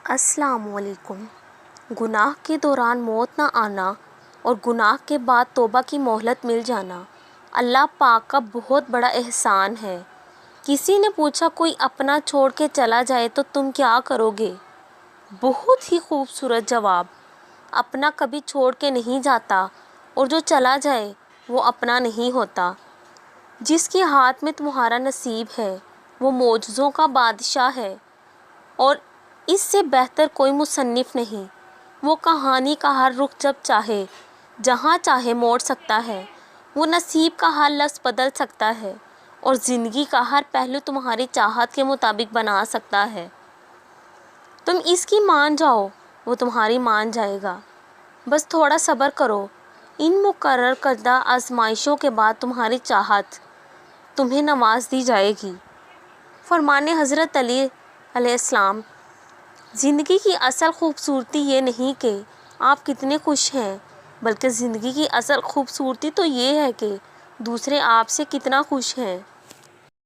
السلام علیکم۔ گناہ کے دوران موت نہ آنا اور گناہ کے بعد توبہ کی مہلت مل جانا اللہ پاک کا بہت بڑا احسان ہے۔ کسی نے پوچھا کوئی اپنا چھوڑ کے چلا جائے تو تم کیا کرو گے؟ بہت ہی خوبصورت جواب۔ اپنا کبھی چھوڑ کے نہیں جاتا اور جو چلا جائے وہ اپنا نہیں ہوتا۔ جس کے ہاتھ میں تمہارا نصیب ہے وہ معجزوں کا بادشاہ ہے اور اس سے بہتر کوئی مصنف نہیں۔ وہ کہانی کا ہر رخ جب چاہے جہاں چاہے موڑ سکتا ہے۔ وہ نصیب کا ہر لفظ بدل سکتا ہے اور زندگی کا ہر پہلو تمہاری چاہت کے مطابق بنا سکتا ہے۔ تم اس کی مان جاؤ وہ تمہاری مان جائے گا۔ بس تھوڑا صبر کرو۔ ان مقرر کردہ آزمائشوں کے بعد تمہاری چاہت تمہیں نواز دی جائے گی۔ فرمان حضرت علی علیہ السلام۔ زندگی کی اصل خوبصورتی یہ نہیں کہ آپ کتنے خوش ہیں، بلکہ زندگی کی اصل خوبصورتی تو یہ ہے کہ دوسرے آپ سے کتنا خوش ہیں۔